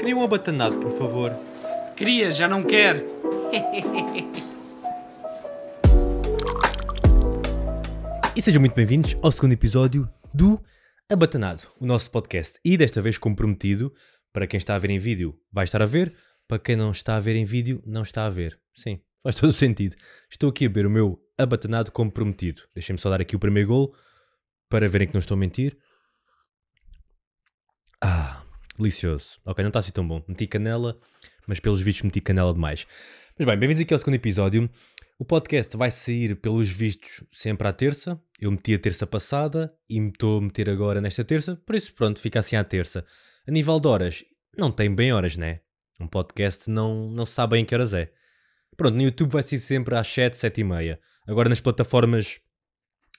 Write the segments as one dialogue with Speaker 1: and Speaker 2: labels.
Speaker 1: Dê um abatanado, por favor.
Speaker 2: Queria, já não quer.
Speaker 1: E sejam muito bem-vindos ao segundo episódio do Abatanado, o nosso podcast. E desta vez comprometido, para quem está a ver em vídeo vai estar a ver, para quem não está a ver em vídeo não está a ver. Sim, faz todo o sentido. Estou aqui a ver o meu abatanado comprometido. Deixem-me só dar aqui o primeiro golo, para verem que não estou a mentir. Delicioso. Ok, não está assim tão bom. Meti canela, mas pelos vistos meti canela demais. Mas bem, bem-vindos aqui ao segundo episódio. O podcast vai sair pelos vistos sempre à terça. Eu meti a terça passada e me estou a meter agora nesta terça. Por isso, pronto, fica assim à terça. A nível de horas, não tem bem horas, né? Um podcast não se sabe bem que horas é. Pronto, no YouTube vai ser sempre às 7, 7 e meia. Agora nas plataformas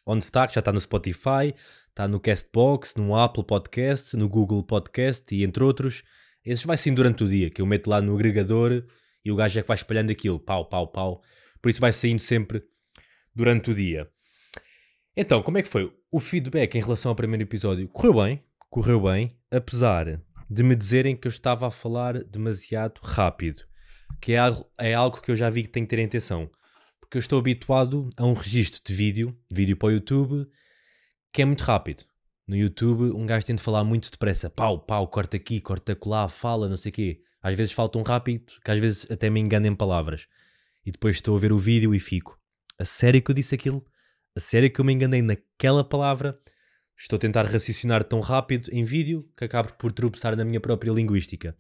Speaker 1: onde está, que já está no Spotify, está no Castbox, no Apple Podcast, no Google Podcast e entre outros. Esses vai sim durante o dia, que eu meto lá no agregador e o gajo é que vai espalhando aquilo, pau, pau, pau. Por isso vai saindo sempre durante o dia. Então, como é que foi? O feedback em relação ao primeiro episódio correu bem, apesar de me dizerem que eu estava a falar demasiado rápido, que é algo que eu já vi que tenho que ter atenção, porque eu estou habituado a um registro de vídeo para o YouTube, que é muito rápido. No YouTube, um gajo tem de falar muito depressa, pau, pau, corta aqui, corta acolá, fala, não sei o quê. Às vezes fala tão rápido que às vezes até me engano em palavras. E depois estou a ver o vídeo e fico, a sério que eu disse aquilo? A sério que eu me enganei naquela palavra? Estou a tentar raciocinar tão rápido em vídeo que acabo por tropeçar na minha própria linguística.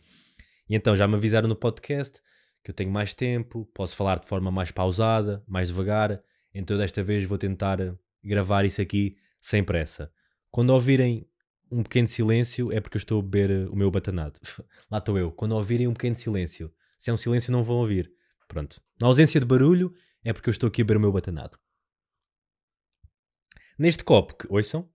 Speaker 1: E então já me avisaram no podcast que eu tenho mais tempo, posso falar de forma mais pausada, mais devagar, então desta vez vou tentar gravar isso aqui sem pressa. Quando ouvirem um pequeno silêncio é porque eu estou a beber o meu batanado. Lá estou eu. Quando ouvirem um pequeno silêncio, se é um silêncio não vão ouvir. Pronto. Na ausência de barulho é porque eu estou aqui a beber o meu batanado. Neste copo, que ouçam,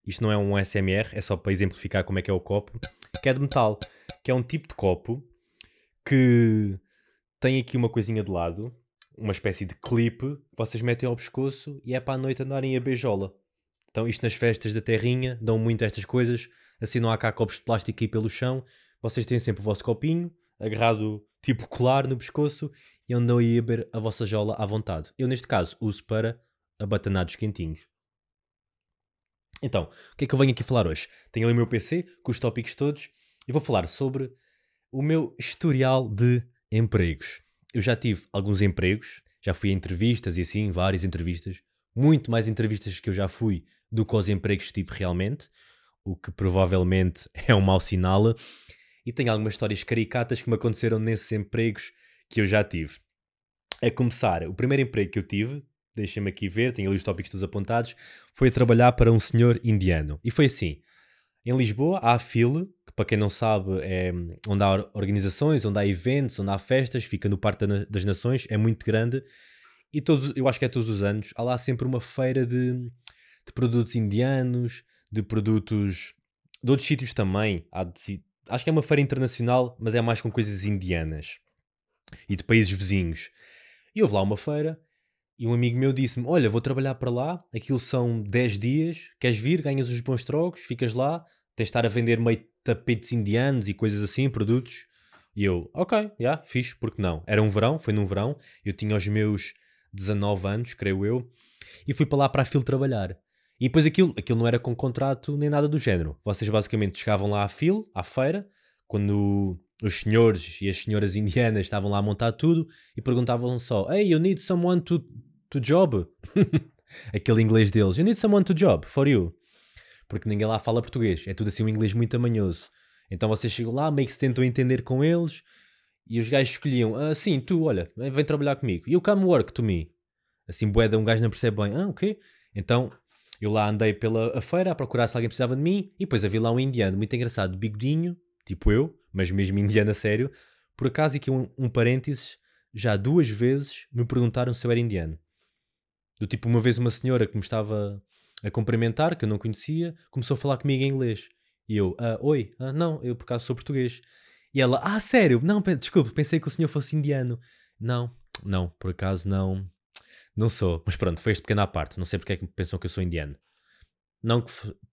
Speaker 1: isto não é um ASMR, é só para exemplificar como é que é o copo, que é de metal, que é um tipo de copo que tem aqui uma coisinha de lado, uma espécie de clipe, que vocês metem ao pescoço e é para a noite andarem a beijola. Então isto nas festas da terrinha, dão muito estas coisas, assim não há cá copos de plástico aí pelo chão, vocês têm sempre o vosso copinho, agarrado tipo colar no pescoço, e andam aí a beber a vossa jola à vontade. Eu neste caso uso para abatanados quentinhos. Então, o que é que eu venho aqui falar hoje? Tenho ali o meu PC, com os tópicos todos, e vou falar sobre o meu historial de empregos. Eu já tive alguns empregos, já fui a entrevistas e assim, várias entrevistas, muito mais entrevistas que eu já fui do que os empregos que tive realmente, o que provavelmente é um mau sinal, e tenho algumas histórias caricatas que me aconteceram nesses empregos que eu já tive. A começar, o primeiro emprego que eu tive, deixem-me aqui ver, tenho ali os tópicos todos apontados, foi a trabalhar para um senhor indiano. E foi assim, em Lisboa há a FIL, que para quem não sabe é onde há organizações, onde há eventos, onde há festas, fica no Parque das Nações, é muito grande. E eu acho que é todos os anos, há lá sempre uma feira de produtos indianos, de produtos de outros sítios também. Acho que é uma feira internacional, mas é mais com coisas indianas e de países vizinhos. E houve lá uma feira e um amigo meu disse-me, olha, vou trabalhar para lá, aquilo são 10 dias, queres vir, ganhas os bons trocos, ficas lá, tens de estar a vender meio tapetes indianos e coisas assim, produtos. E eu, ok, já, fixe, porque não? Era um verão, foi num verão, eu tinha os meus 19 anos, creio eu, e fui para lá para a FIL trabalhar. E depois aquilo não era com contrato nem nada do género. Vocês basicamente chegavam lá à FIL, à feira, quando os senhores e as senhoras indianas estavam lá a montar tudo e perguntavam só, hey, you need someone to job? Aquele inglês deles, you need someone to job, for you. Porque ninguém lá fala português, é tudo assim um inglês muito amanhoso. Então vocês chegam lá, meio que se tentam entender com eles e os gajos escolhiam, sim, tu, olha, vem trabalhar comigo. You come work to me. Assim, boeda, um gajo não percebe bem, ok. Então, eu lá andei pela a feira a procurar se alguém precisava de mim e depois havia lá um indiano muito engraçado, bigodinho, tipo eu, mas mesmo indiano a sério. Por acaso, aqui um parênteses, já 2 vezes me perguntaram se eu era indiano. Do tipo, uma vez uma senhora que me estava a cumprimentar, que eu não conhecia, começou a falar comigo em inglês. E eu, oi, não, eu por acaso sou português. E ela, sério? Não, desculpe, pensei que o senhor fosse indiano. Não, por acaso não sou. Mas pronto, foi este pequeno à parte. Não sei porque é que pensam que eu sou indiano. Não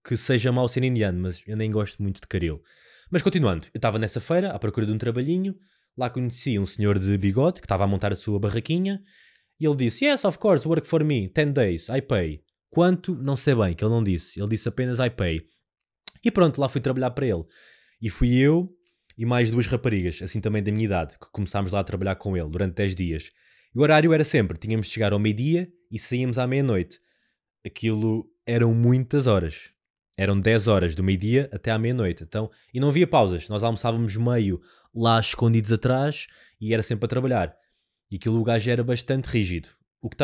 Speaker 1: que seja mau ser indiano, mas eu nem gosto muito de caril. Mas continuando, eu estava nessa feira à procura de um trabalhinho, lá conheci um senhor de bigode que estava a montar a sua barraquinha e ele disse, yes, of course, work for me, 10 days, I pay. Quanto? Não sei bem, que ele não disse. Ele disse apenas I pay. E pronto, lá fui trabalhar para ele. E fui eu e mais 2 raparigas, assim também da minha idade, que começámos lá a trabalhar com ele durante 10 dias. E o horário era sempre, tínhamos de chegar ao meio-dia e saíamos à meia-noite. Aquilo eram muitas horas. Eram 10 horas do meio-dia até à meia-noite. Então, e não havia pausas. Nós almoçávamos meio lá escondidos atrás e era sempre a trabalhar. E aquilo o gajo era bastante rígido.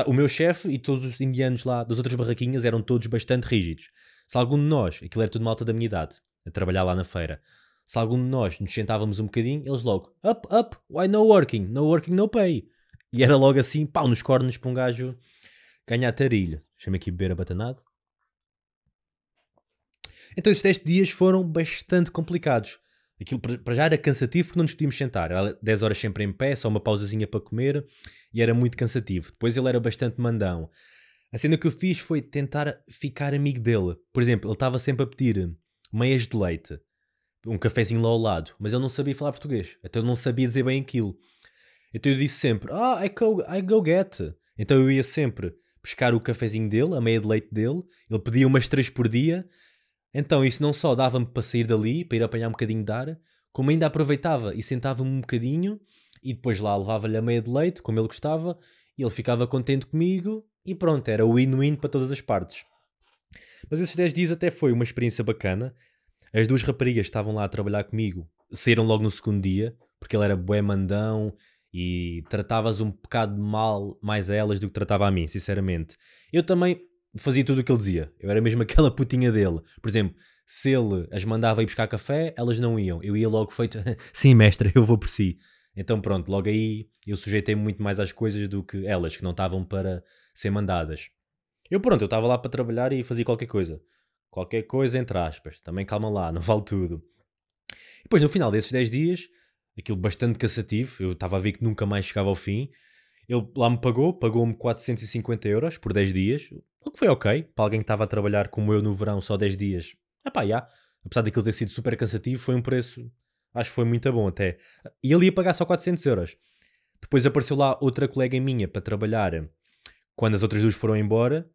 Speaker 1: O meu chefe e todos os indianos lá das outras barraquinhas eram todos bastante rígidos. Se algum de nós, aquilo era tudo malta da minha idade, a trabalhar lá na feira, se algum de nós nos sentávamos um bocadinho, eles logo, up, why no working, no pay. E era logo assim, pau nos cornos para um gajo ganhar tarilho. Deixa-me aqui beber abatanado. Então estes 10 dias foram bastante complicados. Aquilo para já era cansativo porque não nos podíamos sentar. Era 10 horas sempre em pé, só uma pausazinha para comer e era muito cansativo. Depois ele era bastante mandão. A cena que eu fiz foi tentar ficar amigo dele. Por exemplo, ele estava sempre a pedir meias de leite, um cafezinho lá ao lado, mas ele não sabia falar português. Então ele não sabia dizer bem aquilo. Então eu disse sempre, I go get. Então eu ia sempre buscar o cafezinho dele, a meia de leite dele. Ele pedia umas 3 por dia. Então isso não só dava-me para sair dali, para ir apanhar um bocadinho de ar, como ainda aproveitava e sentava-me um bocadinho e depois lá levava-lhe a meia de leite, como ele gostava, e ele ficava contente comigo e pronto, era win-win para todas as partes. Mas esses 10 dias até foi uma experiência bacana. As 2 raparigas que estavam lá a trabalhar comigo saíram logo no segundo dia, porque ele era bué mandão e tratavas um bocado mal mais a elas do que tratava a mim, sinceramente. Eu também fazia tudo o que ele dizia. Eu era mesmo aquela putinha dele. Por exemplo, se ele as mandava ir buscar café, elas não iam. Eu ia logo feito, sim mestre, eu vou por si. Então pronto, logo aí eu sujeitei-me muito mais às coisas do que elas, que não estavam para ser mandadas. Eu estava lá para trabalhar e fazia qualquer coisa. Qualquer coisa entre aspas. Também calma lá, não vale tudo. E depois no final desses 10 dias, aquilo bastante cansativo, eu estava a ver que nunca mais chegava ao fim. Ele lá me pagou-me 450 euros por 10 dias, o que foi ok, para alguém que estava a trabalhar como eu no verão só 10 dias. Já. Apesar daquilo ter sido super cansativo, foi um preço, acho que foi muito bom até. E ele ia pagar só 400 euros. Depois apareceu lá outra colega minha para trabalhar quando as outras 2 foram embora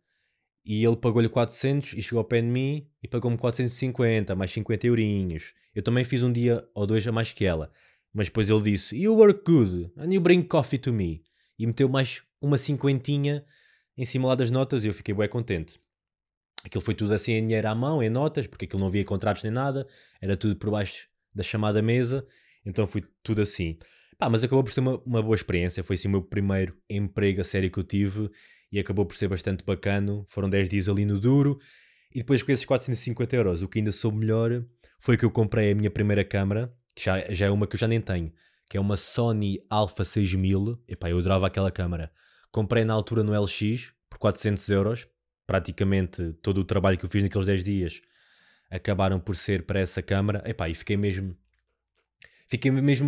Speaker 1: e ele pagou-lhe 400 e chegou ao pé de mim e pagou-me 450, mais 50 eurinhos. Eu também fiz um dia ou 2 a mais que ela. Mas depois ele disse, you work good and you bring coffee to me. E meteu mais uma cinquentinha em cima lá das notas e eu fiquei bem contente. Aquilo foi tudo assim em dinheiro à mão, em notas, porque aquilo não havia contratos nem nada, era tudo por baixo da chamada mesa, então foi tudo assim. Mas acabou por ser uma boa experiência, foi assim o meu primeiro emprego a sério que eu tive e acabou por ser bastante bacano, foram 10 dias ali no duro e depois com esses 450 euros, o que ainda soube melhor foi que eu comprei a minha primeira câmara, que já é uma que eu já nem tenho, que é uma Sony Alpha 6000. Eu adorava aquela câmara. Comprei na altura no LX por 400 euros. Praticamente todo o trabalho que eu fiz naqueles 10 dias acabaram por ser para essa câmara. E fiquei mesmo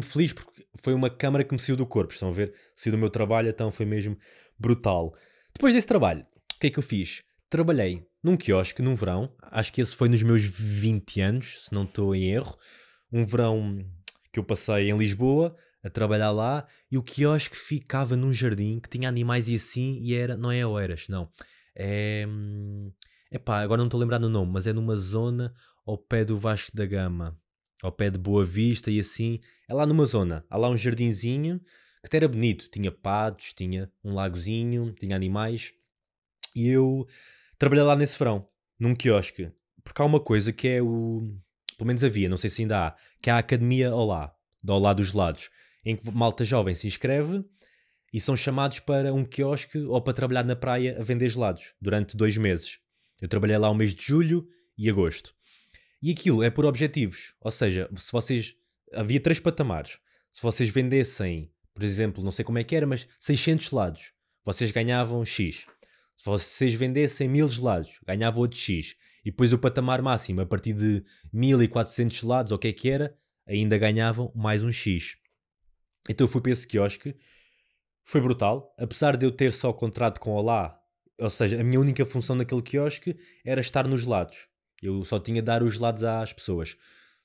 Speaker 1: feliz porque foi uma câmara que me saiu do corpo. Estão a ver? Saiu do meu trabalho, então foi mesmo brutal. Depois desse trabalho, o que é que eu fiz? Trabalhei num quiosque, num verão. Acho que esse foi nos meus 20 anos, se não estou em erro. Um verão que eu passei em Lisboa a trabalhar lá e o quiosque ficava num jardim que tinha animais e assim e era, não é Oeiras, não. Agora não estou a lembrar do nome, mas é numa zona ao pé do Vasco da Gama, ao pé de Boa Vista e assim. É lá numa zona, há lá um jardinzinho que até era bonito, tinha patos, tinha um lagozinho, tinha animais e eu trabalhei lá nesse verão, num quiosque, porque há uma coisa que é pelo menos havia, não sei se ainda há, que é a Academia Olá, do Olá dos Gelados, em que malta jovem se inscreve e são chamados para um quiosque ou para trabalhar na praia a vender gelados durante 2 meses. Eu trabalhei lá o mês de julho e agosto. E aquilo é por objetivos, ou seja, se vocês... Havia 3 patamares. Se vocês vendessem, por exemplo, não sei como é que era, mas 600 gelados, vocês ganhavam X. Se vocês vendessem 1000 gelados, ganhavam outro X. E depois o patamar máximo, a partir de 1400 gelados, ou o que é que era, ainda ganhavam mais um X. Então eu fui para esse quiosque, foi brutal. Apesar de eu ter só contrato com Olá, ou seja, a minha única função naquele quiosque era estar nos gelados. Eu só tinha de dar os gelados às pessoas.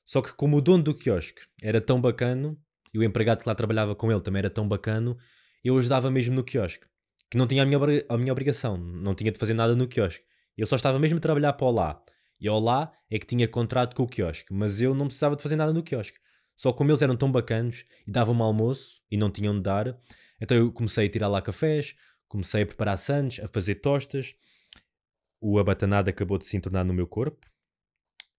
Speaker 1: Só que como o dono do quiosque era tão bacano, e o empregado que lá trabalhava com ele também era tão bacano, eu ajudava mesmo no quiosque. Que não tinha a minha obrigação, não tinha de fazer nada no quiosque. Eu só estava mesmo a trabalhar para o lá. E ao lá é que tinha contrato com o quiosque, mas eu não precisava de fazer nada no quiosque. Só como eles eram tão bacanos e davam-me almoço e não tinham de dar, então eu comecei a tirar lá cafés, comecei a preparar sandes, a fazer tostas. O abatanado acabou de se entornar no meu corpo.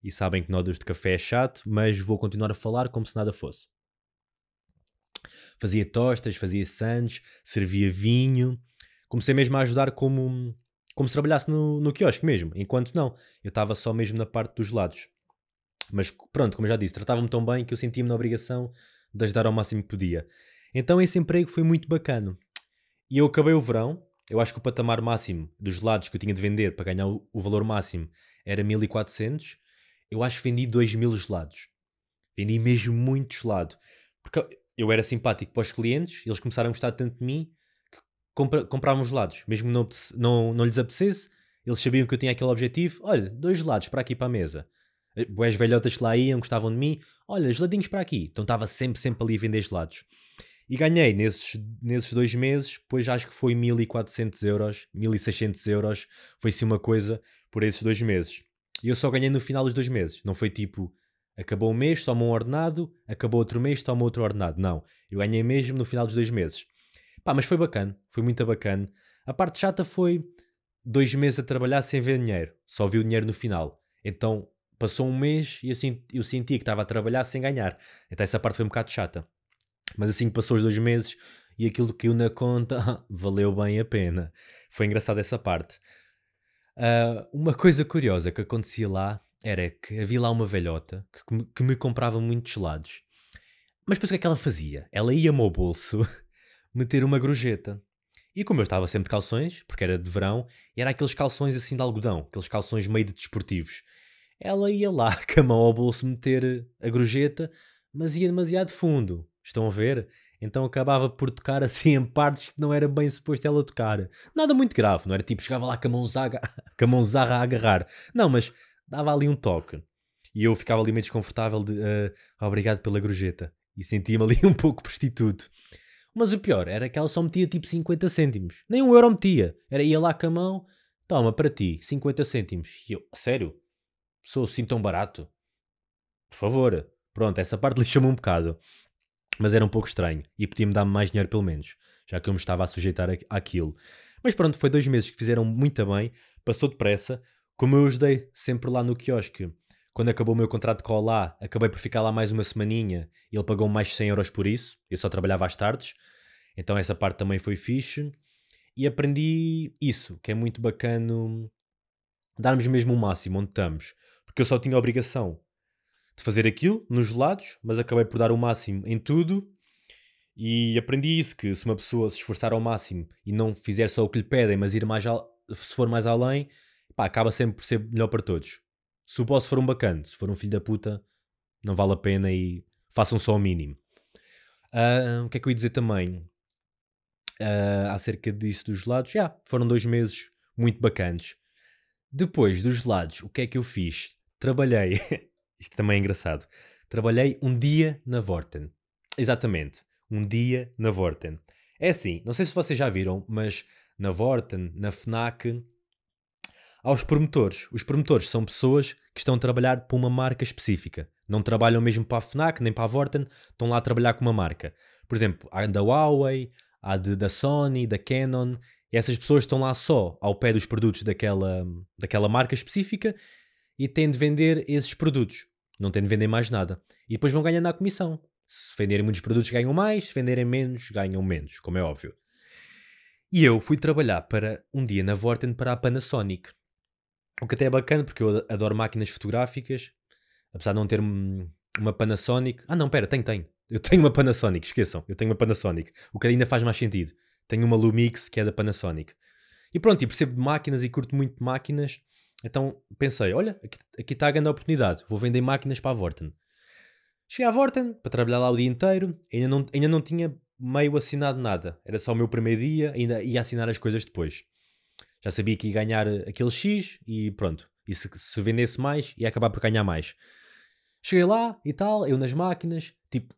Speaker 1: E sabem que nodas de café é chato, mas vou continuar a falar como se nada fosse. Fazia tostas, fazia sandes, servia vinho. Comecei mesmo a ajudar como se trabalhasse no quiosque mesmo. Enquanto não, eu estava só mesmo na parte dos lados. Mas pronto, como eu já disse, tratava-me tão bem que eu sentia-me na obrigação de ajudar ao máximo que podia. Então esse emprego foi muito bacana. E eu acabei o verão. Eu acho que o patamar máximo dos gelados que eu tinha de vender para ganhar o valor máximo era 1400. Eu acho que vendi 2000 gelados. Vendi mesmo muito gelado. Porque eu era simpático para os clientes, eles começaram a gostar tanto de mim que compravam gelados. Mesmo que não lhes apetecesse, eles sabiam que eu tinha aquele objetivo. Olha, 2 gelados para aqui para a mesa. Boas velhotas que lá iam, gostavam de mim. Olha, geladinhos para aqui. Então estava sempre ali a vender gelados. E ganhei nesses 2 meses, pois acho que foi 1400 euros, 1600 euros. Foi-se uma coisa por esses 2 meses. E eu só ganhei no final dos 2 meses. Não foi tipo, acabou um mês, toma um ordenado, acabou outro mês, toma outro ordenado. Não, eu ganhei mesmo no final dos 2 meses. Pá, mas foi bacana, foi muito bacana. A parte chata foi 2 meses a trabalhar sem ver dinheiro. Só vi o dinheiro no final. Então passou um mês e eu senti que estava a trabalhar sem ganhar. Então essa parte foi um bocado chata. Mas assim que passou os 2 meses e aquilo que caiu na conta, valeu bem a pena. Foi engraçado essa parte. Uma coisa curiosa que acontecia lá era que havia lá uma velhota que me comprava muitos gelados. Mas depois o que é que ela fazia? Ela ia-me ao bolso meter uma gorjeta. E como eu estava sempre de calções, porque era de verão, e era aqueles calções assim de algodão, aqueles calções meio de desportivos. Ela ia lá com a mão ao bolso meter a gorjeta, mas ia demasiado fundo. Estão a ver? Então acabava por tocar assim em partes que não era bem suposto ela tocar. Nada muito grave, não era tipo chegava lá com a mãozaga, com a mãozarra a agarrar. Não, mas dava ali um toque. E eu ficava ali meio desconfortável de obrigado pela gorjeta. E sentia-me ali um pouco prostituto. Mas o pior era que ela só metia tipo 50 cêntimos. Nem 1 euro metia. Ia lá com a mão, toma para ti, 50 cêntimos. E eu, sério? Sou assim tão barato? Por favor. Pronto, essa parte lixou-me um bocado. Mas era um pouco estranho. E podia-me dar mais dinheiro pelo menos. Já que eu me estava a sujeitar àquilo. Mas pronto, foi 2 meses que fizeram muito bem. Passou depressa. Como eu ajudei sempre lá no quiosque. Quando acabou o meu contrato com o Olá, acabei por ficar lá mais uma semaninha. E ele pagou mais 100 euros por isso. Eu só trabalhava às tardes. Então essa parte também foi fixe. E aprendi isso, que é muito bacana darmos mesmo o máximo onde estamos. Porque eu só tinha a obrigação de fazer aquilo nos gelados, mas acabei por dar o máximo em tudo. E aprendi isso, que se uma pessoa se esforçar ao máximo e não fizer só o que lhe pedem, mas ir se for mais além, pá, acaba sempre por ser melhor para todos. Se o boss for um bacana, se for um filho da puta, não vale a pena e façam só o mínimo. O que é que eu ia dizer também? Acerca disso dos gelados, foram 2 meses muito bacanas. Depois dos gelados, o que é que eu fiz? Trabalhei, isto também é engraçado, trabalhei um dia na Vorten. Exatamente, um dia na Vorten. É assim, não sei se vocês já viram, mas na Vorten, na FNAC, há os promotores. Os promotores são pessoas que estão a trabalhar para uma marca específica. Não trabalham mesmo para a FNAC, nem para a Vorten, estão lá a trabalhar com uma marca. Por exemplo, há da Huawei, há da Sony, da Canon, e essas pessoas estão lá só ao pé dos produtos daquela marca específica e têm de vender esses produtos. Não têm de vender mais nada. E depois vão ganhando a comissão. Se venderem muitos produtos ganham mais, se venderem menos, ganham menos, como é óbvio. E eu fui trabalhar para um dia na Vorten para a Panasonic. O que até é bacana porque eu adoro máquinas fotográficas, apesar de não ter uma Panasonic. Ah não, pera, tenho. Eu tenho uma Panasonic, esqueçam, eu tenho uma Panasonic. O que ainda faz mais sentido. Tenho uma Lumix que é da Panasonic. E pronto, e percebo de máquinas e curto muito de máquinas. Então pensei, olha, aqui está a grande oportunidade. Vou vender máquinas para a Vorten. Cheguei à Vorten para trabalhar lá o dia inteiro. Ainda não tinha meio assinado nada. Era só o meu primeiro dia, ainda ia assinar as coisas depois. Já sabia que ia ganhar aquele X e pronto. E se vendesse mais, ia acabar por ganhar mais. Cheguei lá e tal, eu nas máquinas, tipo,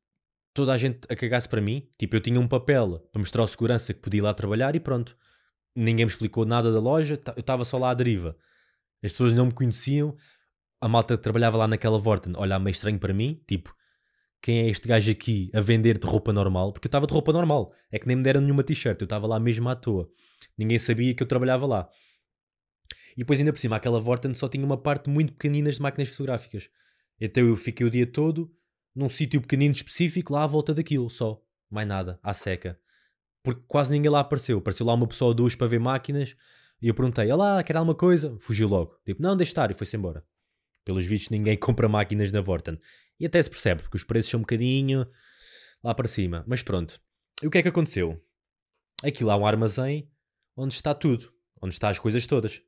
Speaker 1: toda a gente a cagar-se para mim. Tipo, eu tinha um papel para mostrar ao segurança que podia ir lá trabalhar e pronto. Ninguém me explicou nada da loja, eu estava só lá à deriva. As pessoas não me conheciam, a malta que trabalhava lá naquela Vorten olhava meio estranho para mim, tipo, quem é este gajo aqui a vender de roupa normal? Porque eu estava de roupa normal, é que nem me deram nenhuma t-shirt, eu estava lá mesmo à toa. Ninguém sabia que eu trabalhava lá. E depois ainda por cima, aquela Vorten só tinha uma parte muito pequenina de máquinas fotográficas. Então eu fiquei o dia todo num sítio pequenino específico, lá à volta daquilo, só. Mais nada, à seca. Porque quase ninguém lá apareceu. Apareceu lá uma pessoa ou duas para ver máquinas e eu perguntei, olá, quer alguma coisa? Fugiu logo. Tipo, não, deixa estar, e foi-se embora. Pelos vistos ninguém compra máquinas na Vorten. E até se percebe, porque os preços são um bocadinho lá para cima. Mas pronto. E o que é que aconteceu? Aqui lá é um armazém onde está tudo. Onde está as coisas todas.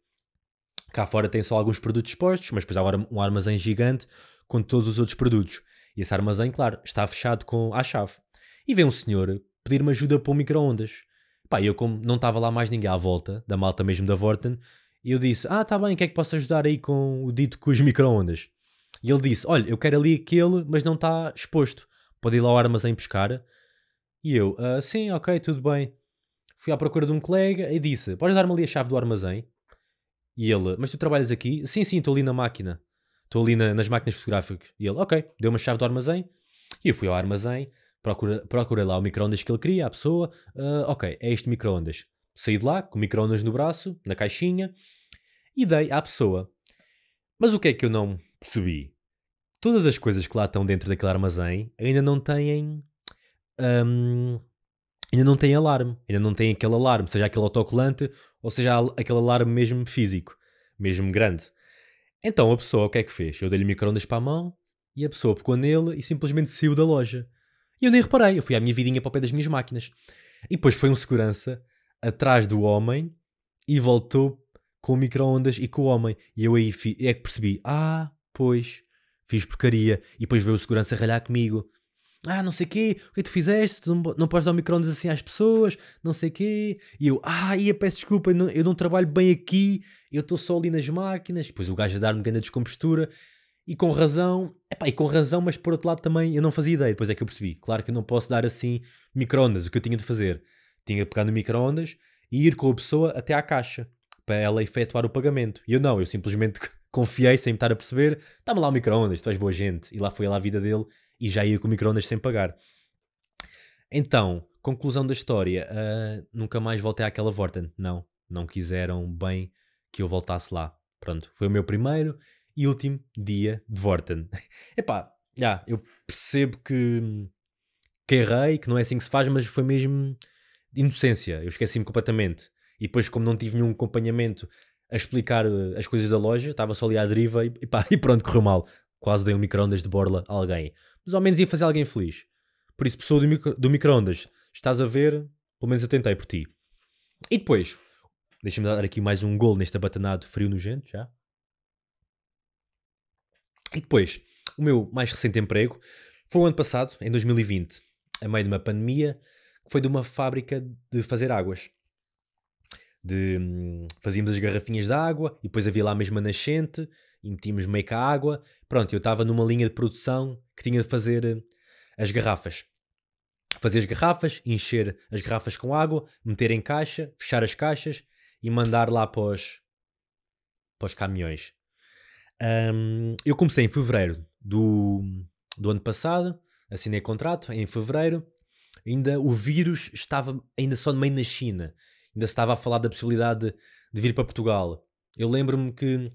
Speaker 1: Cá fora tem só alguns produtos expostos, mas depois há um armazém gigante com todos os outros produtos. E esse armazém, claro, está fechado à chave. E vem um senhor pedir-me ajuda para o micro-ondas. Pá, eu como não estava lá mais ninguém à volta, da malta mesmo da Vorten, eu disse, tá bem, o que é que posso ajudar aí com o dito com os micro-ondas? E ele disse, olha, eu quero ali aquele, mas não está exposto. Pode ir lá ao armazém buscar. E eu, sim, ok, tudo bem. Fui à procura de um colega e disse, podes dar-me ali a chave do armazém? E ele, mas tu trabalhas aqui? Sim, estou ali na máquina. Estou ali nas máquinas fotográficas. E ele, ok, deu uma chave do armazém. E eu fui ao armazém, procurei lá o micro-ondas que ele queria, a pessoa. Ok, é este micro-ondas. Saí de lá, com o micro-ondas no braço, na caixinha, e dei à pessoa. Mas o que é que eu não percebi? Todas as coisas que lá estão dentro daquele armazém ainda não têm... ainda não têm alarme. Ainda não têm aquele alarme, seja aquele autocolante ou seja aquele alarme mesmo físico, mesmo grande. Então a pessoa o que é que fez? Eu dei-lhe micro-ondas para a mão e a pessoa pegou nele e simplesmente saiu da loja. E eu nem reparei, eu fui à minha vidinha para o pé das minhas máquinas. E depois foi um segurança atrás do homem e voltou com o micro-ondas e com o homem. E eu aí é que percebi, pois, fiz porcaria. E depois veio o segurança ralhar comigo. Não sei o quê, o que é que tu fizeste? Tu não podes dar o micro-ondas assim às pessoas, não sei o quê. E eu, peço desculpa, eu não trabalho bem aqui, eu estou só ali nas máquinas. Depois o gajo a dar-me grande descompostura, e com razão, mas por outro lado também eu não fazia ideia. Depois é que eu percebi, claro que eu não posso dar assim micro-ondas, o que eu tinha de fazer? Tinha de pegar no micro-ondas e ir com a pessoa até à caixa, para ela efetuar o pagamento. E eu simplesmente confiei sem me estar a perceber, dá-me lá o micro-ondas, tu és boa gente. E lá foi lá a vida dele. E já ia com o micro-ondas sem pagar. Então, conclusão da história. Nunca mais voltei àquela Vorten. Não quiseram bem que eu voltasse lá. Pronto, foi o meu primeiro e último dia de Vorten. Eu percebo que errei, que não é assim que se faz, mas foi mesmo inocência. Eu esqueci-me completamente. E depois, como não tive nenhum acompanhamento a explicar as coisas da loja, estava só ali à deriva e pronto, correu mal. Quase dei um micro-ondas de borla a alguém. Mas ao menos ia fazer alguém feliz. Por isso, pessoa do micro-ondas, estás a ver? Pelo menos eu tentei por ti. E depois, deixa-me dar aqui mais um golo neste abatanado frio nojento, já. E depois, o meu mais recente emprego foi o ano passado, em 2020, a meio de uma pandemia, que foi de uma fábrica de fazer águas. Fazíamos as garrafinhas de água e depois havia lá mesmo a nascente e metíamos meio que a água. Pronto, eu estava numa linha de produção que tinha de fazer as garrafas. Fazer as garrafas, encher as garrafas com água, meter em caixa, fechar as caixas e mandar lá para os caminhões. Eu comecei em fevereiro do ano passado, assinei contrato em fevereiro. Ainda o vírus estava ainda só meio na China. Ainda se estava a falar da possibilidade de vir para Portugal. Eu lembro-me que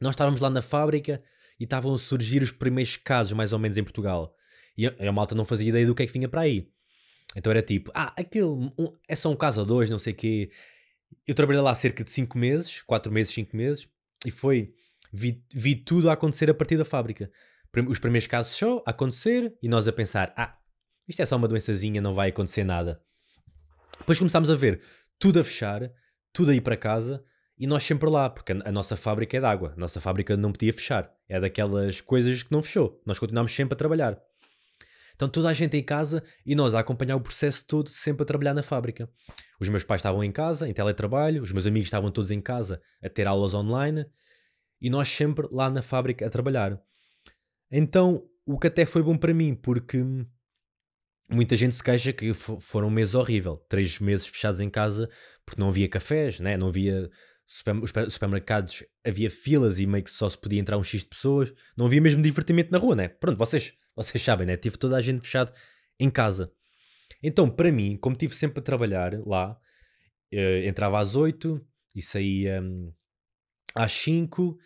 Speaker 1: nós estávamos lá na fábrica e estavam a surgir os primeiros casos, mais ou menos, em Portugal. E a malta não fazia ideia do que é que vinha para aí. Então era tipo, aquilo é só um caso ou dois, não sei o quê. Eu trabalhei lá cerca de 5 meses, 4 meses, 5 meses, e vi tudo a acontecer a partir da fábrica. Os primeiros casos só a acontecer e nós a pensar, isto é só uma doençazinha, não vai acontecer nada. Depois começámos a ver tudo a fechar, tudo a ir para casa, e nós sempre lá, porque a nossa fábrica é de água. A nossa fábrica não podia fechar. É daquelas coisas que não fechou. Nós continuámos sempre a trabalhar. Então toda a gente em casa e nós a acompanhar o processo todo, sempre a trabalhar na fábrica. Os meus pais estavam em casa, em teletrabalho, os meus amigos estavam todos em casa a ter aulas online, e nós sempre lá na fábrica a trabalhar. Então, o que até foi bom para mim, porque muita gente se queixa que foram um mês horrível. 3 meses fechados em casa, porque não havia cafés, né? Não havia os supermercados, havia filas e meio que só se podia entrar um X de pessoas. Não havia mesmo divertimento na rua, né? Pronto, vocês sabem, né? Tive toda a gente fechado em casa. Então, para mim, como estive sempre a trabalhar lá, entrava às 8 e saía às 5,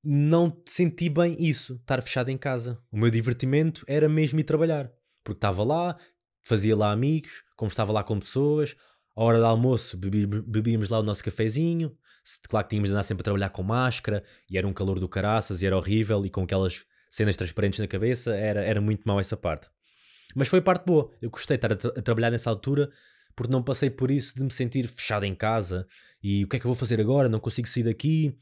Speaker 1: não senti bem isso, estar fechado em casa. O meu divertimento era mesmo ir trabalhar, porque estava lá, fazia lá amigos, conversava lá com pessoas, à hora do almoço bebíamos lá o nosso cafezinho, claro que tínhamos de andar sempre a trabalhar com máscara, e era um calor do caraças, e era horrível, e com aquelas cenas transparentes na cabeça, era muito mau essa parte. Mas foi a parte boa, eu gostei de estar a trabalhar nessa altura, porque não passei por isso de me sentir fechado em casa, e o que é que eu vou fazer agora, não consigo sair daqui.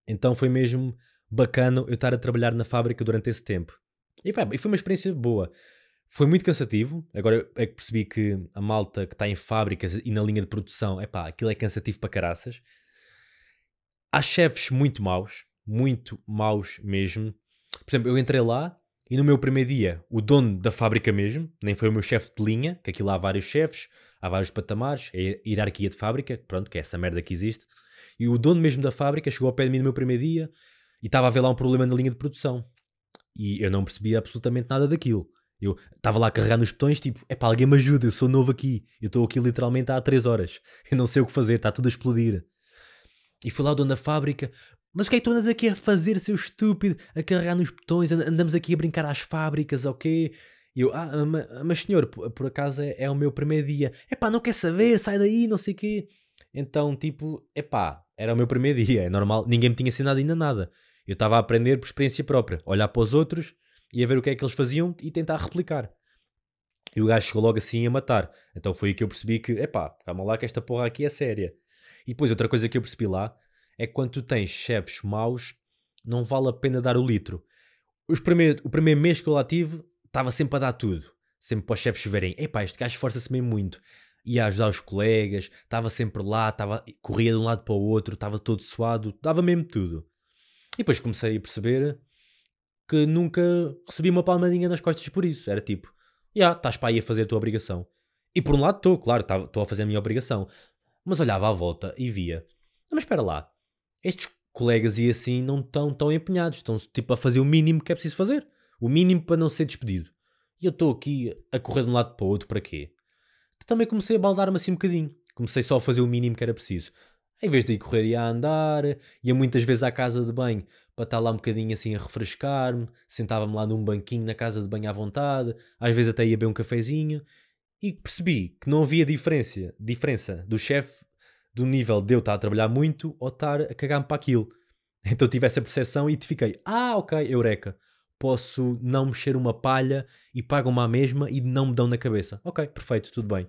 Speaker 1: Então foi mesmo bacana eu estar a trabalhar na fábrica durante esse tempo. E, pá, e foi uma experiência boa. Foi muito cansativo. Agora é que percebi que a malta que está em fábricas e na linha de produção, é pá, aquilo é cansativo para caraças. Há chefes muito maus mesmo. Por exemplo, eu entrei lá e no meu primeiro dia, o dono da fábrica mesmo, nem foi o meu chefe de linha, que aquilo há vários chefes, há vários patamares, é a hierarquia de fábrica, pronto, que é essa merda que existe. E o dono mesmo da fábrica chegou ao pé de mim no meu primeiro dia e estava a ver lá um problema na linha de produção. E eu não percebia absolutamente nada daquilo. Eu estava lá a carregar nos botões, tipo, epá, alguém me ajuda, eu sou novo aqui. Eu estou aqui literalmente há 3 horas. Eu não sei o que fazer, está tudo a explodir. E foi lá o dono da fábrica, mas o que é que tu andas aqui a fazer, seu estúpido? A carregar nos botões, andamos aqui a brincar às fábricas, ok? E eu, mas senhor, por acaso é o meu primeiro dia. Epá, não quer saber, sai daí, não sei o quê. Então, tipo, epá, era o meu primeiro dia, é normal, ninguém me tinha ensinado ainda nada. Eu estava a aprender por experiência própria, olhar para os outros e a ver o que é que eles faziam e tentar replicar. E o gajo chegou logo assim a matar. Então foi aí que eu percebi que, epá, calma lá que esta porra aqui é séria. E depois outra coisa que eu percebi lá é que quando tu tens chefes maus, não vale a pena dar o litro. O primeiro mês que eu lá tive, estava sempre a dar tudo. Sempre para os chefes verem, epá, este gajo esforça-se mesmo muito. Ia ajudar os colegas, estava sempre lá, corria de um lado para o outro, estava todo suado, dava mesmo tudo. E depois comecei a perceber que nunca recebi uma palmadinha nas costas por isso. Era tipo, estás para aí a fazer a tua obrigação. E por um lado estou, claro, estou a fazer a minha obrigação. Mas olhava à volta e via, mas espera lá, estes colegas e assim não estão tão empenhados, estão tipo a fazer o mínimo que é preciso fazer. O mínimo para não ser despedido. E eu estou aqui a correr de um lado para o outro, para quê? Também comecei a baldar-me assim um bocadinho. Comecei só a fazer o mínimo que era preciso. Em vez de ir correr, ia a andar, ia muitas vezes à casa de banho para estar lá um bocadinho assim a refrescar-me, sentava-me lá num banquinho na casa de banho à vontade, às vezes até ia beber um cafezinho, e percebi que não havia diferença do chefe do nível de eu estar a trabalhar muito ou estar a cagar-me para aquilo. Então tive essa percepção e te fiquei, ok, eureka, posso não mexer uma palha e pagam-me à mesma e não me dão na cabeça. Ok, perfeito, tudo bem.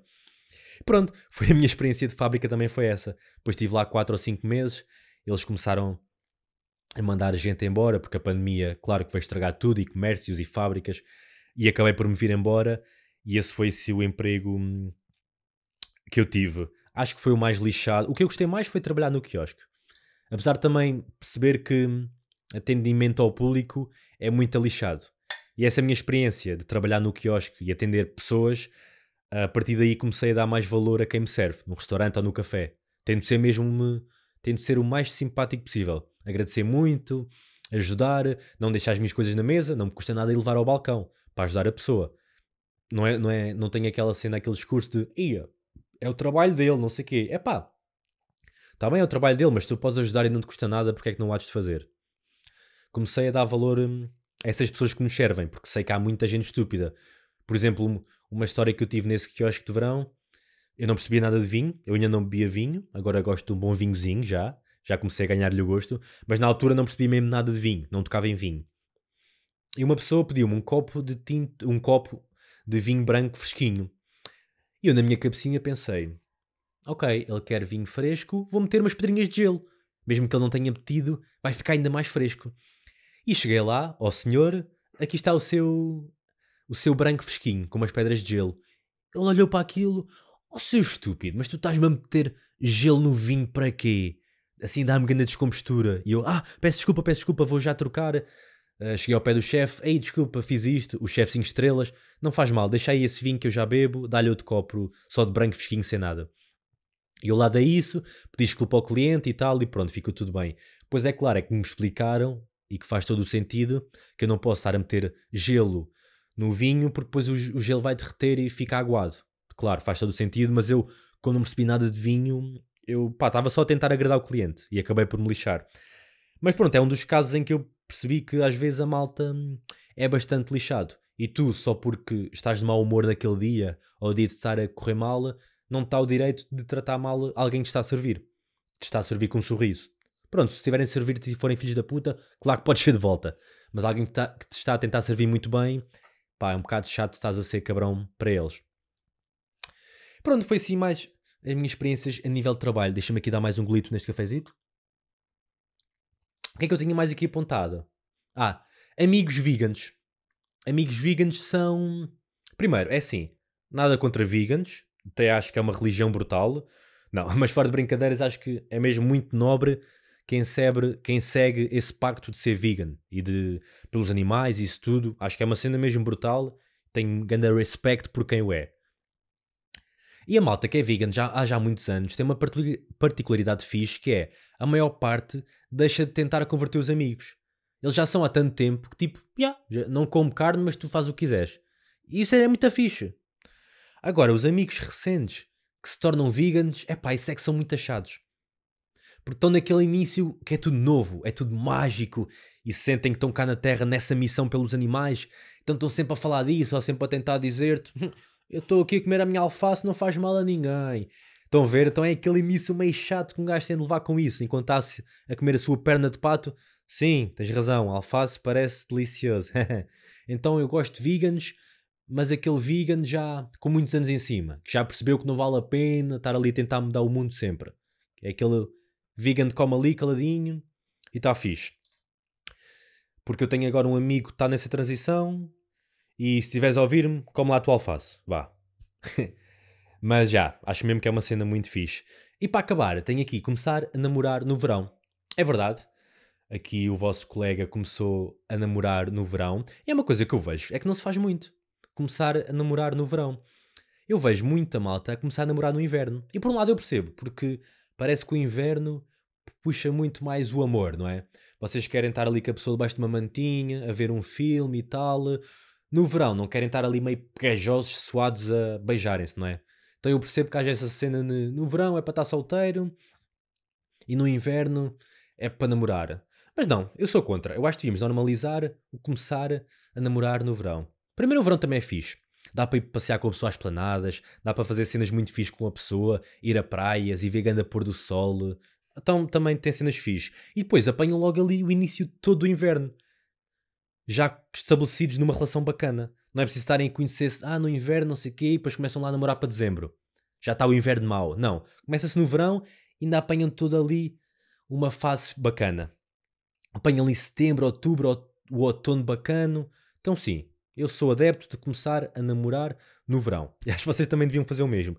Speaker 1: Pronto, foi a minha experiência de fábrica também foi essa. Depois estive lá 4 ou 5 meses, eles começaram a mandar a gente embora, porque a pandemia, claro que vai estragar tudo, e comércios e fábricas, e acabei por me vir embora, e esse foi o emprego que eu tive. Acho que foi o mais lixado. O que eu gostei mais foi trabalhar no quiosque. Apesar de também perceber que atendimento ao público é muito lixado. E essa é a minha experiência de trabalhar no quiosque e atender pessoas. A partir daí comecei a dar mais valor a quem me serve, no restaurante ou no café. Tento ser o mais simpático possível. Agradecer muito, ajudar, não deixar as minhas coisas na mesa, não me custa nada ir levar ao balcão para ajudar a pessoa. Não tenho aquela cena, aquele discurso de ia, é o trabalho dele, não sei o quê. É pá, está bem, é o trabalho dele, mas tu podes ajudar e não te custa nada, porque é que não o hás de fazer? Comecei a dar valor a essas pessoas que nos servem, porque sei que há muita gente estúpida. Por exemplo, uma história que eu tive nesse quiosque de verão, eu não percebia nada de vinho, eu ainda não bebia vinho, agora gosto de um bom vinhozinho já comecei a ganhar-lhe o gosto, mas na altura não percebia mesmo nada de vinho, não tocava em vinho. E uma pessoa pediu-me um copo de vinho branco fresquinho. E eu na minha cabecinha pensei, ok, ele quer vinho fresco, vou meter umas pedrinhas de gelo. Mesmo que ele não tenha metido, vai ficar ainda mais fresco. E cheguei lá, ó senhor, aqui está o seu branco fresquinho, com umas pedras de gelo. Ele olhou para aquilo, ó seu estúpido, mas tu estás-me a meter gelo no vinho para quê? Assim dá-me grande descompostura. E eu, peço desculpa, vou já trocar. Cheguei ao pé do chefe, ei, desculpa, fiz isto, o chefe 5 estrelas, não faz mal, deixa aí esse vinho que eu já bebo, dá-lhe outro copo só de branco fresquinho sem nada. E eu lá dei isso, pedi desculpa ao cliente e tal, e pronto, ficou tudo bem. Pois é claro, é que me explicaram, e que faz todo o sentido, que eu não posso estar a meter gelo no vinho, porque depois o gelo vai derreter e fica aguado. Claro, faz todo o sentido, mas eu, quando não percebi nada de vinho, eu estava só a tentar agradar o cliente, e acabei por me lixar. Mas pronto, é um dos casos em que eu percebi que às vezes a malta é bastante lixado. E tu, só porque estás de mau humor naquele dia, ou o dia de estar a correr mal, não te dá o direito de tratar mal alguém que te está a servir. Te está a servir com um sorriso. Pronto, se estiverem a servir-te e forem filhos da puta, claro que podes ser de volta. Mas alguém que te está a tentar servir muito bem, pá, é um bocado chato, estás a ser cabrão para eles. Pronto, foi assim mais as minhas experiências a nível de trabalho. Deixa-me aqui dar mais um golito neste cafezito. O que é que eu tinha mais aqui apontado? Amigos veganos. Amigos veganos são... Primeiro, é assim, nada contra veganos, até acho que é uma religião brutal. Não, mas fora de brincadeiras, acho que é mesmo muito nobre quem segue esse pacto de ser vegan e pelos animais e isso tudo. Acho que é uma cena mesmo brutal. Tenho grande respeito por quem o é. E a malta que é vegan há já muitos anos tem uma particularidade fixe que é a maior parte deixa de tentar converter os amigos. Eles já são há tanto tempo que tipo, já não como carne, mas tu fazes o que quiseres. E isso é muito fixe. Agora, os amigos recentes que se tornam veganos, isso é que são muito achados. Porque estão naquele início que é tudo novo, é tudo mágico e sentem que estão cá na Terra nessa missão pelos animais. Então estão sempre a falar disso ou sempre a tentar dizer-te eu estou aqui a comer a minha alface, não faz mal a ninguém. Estão a ver? Então é aquele início meio chato que um gajo tem de levar com isso. Enquanto está a comer a sua perna de pato, sim, tens razão, a alface parece delicioso. Então eu gosto de veganos, mas aquele vegan já com muitos anos em cima, que já percebeu que não vale a pena estar ali a tentar mudar o mundo sempre. É aquele vegan que come ali caladinho e está fixe. Porque eu tenho agora um amigo que está nessa transição e se estiveres a ouvir-me, come lá a tua alface, vá. Mas já, acho mesmo que é uma cena muito fixe. E para acabar, tenho aqui começar a namorar no verão. É verdade, aqui o vosso colega começou a namorar no verão. E é uma coisa que eu vejo, é que não se faz muito. Começar a namorar no verão. Eu vejo muita malta a começar a namorar no inverno. E por um lado eu percebo, porque parece que o inverno puxa muito mais o amor, não é? Vocês querem estar ali com a pessoa debaixo de uma mantinha, a ver um filme e tal. No verão não querem estar ali meio pegajosos, suados a beijarem-se, não é? Então eu percebo que haja essa cena no verão é para estar solteiro e no inverno é para namorar. Mas não, eu sou contra. Eu acho que devíamos normalizar o começar a namorar no verão. Primeiro, o verão também é fixe. Dá para ir passear com a pessoa às planadas, dá para fazer cenas muito fixe com a pessoa, ir a praias e ver grande pôr do sol. Então também tem cenas fixe. E depois apanham logo ali o início de todo o inverno. Já estabelecidos numa relação bacana. Não é preciso estarem a conhecer-se, no inverno, não sei o quê, e depois começam lá a namorar para dezembro. Já está o inverno mau. Não. Começa-se no verão e ainda apanham tudo ali uma fase bacana. Apanham ali setembro, outubro, o outono bacano. Então sim, eu sou adepto de começar a namorar no verão. E acho que vocês também deviam fazer o mesmo.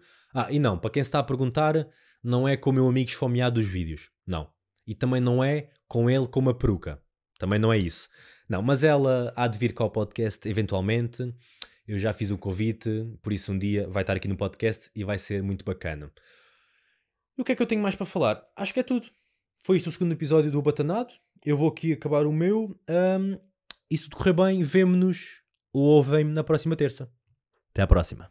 Speaker 1: E não, para quem se está a perguntar, não é com o meu amigo esfomeado dos vídeos. Não. E também não é com ele com uma peruca. Também não é isso. Não, mas ela há de vir cá ao podcast eventualmente. Eu já fiz o convite, por isso um dia vai estar aqui no podcast e vai ser muito bacana. E o que é que eu tenho mais para falar? Acho que é tudo. Foi isto o segundo episódio do Batanado. Eu vou aqui acabar o meu. E se tudo correr bem, vemo-nos ou ouvem-me na próxima terça. Até à próxima.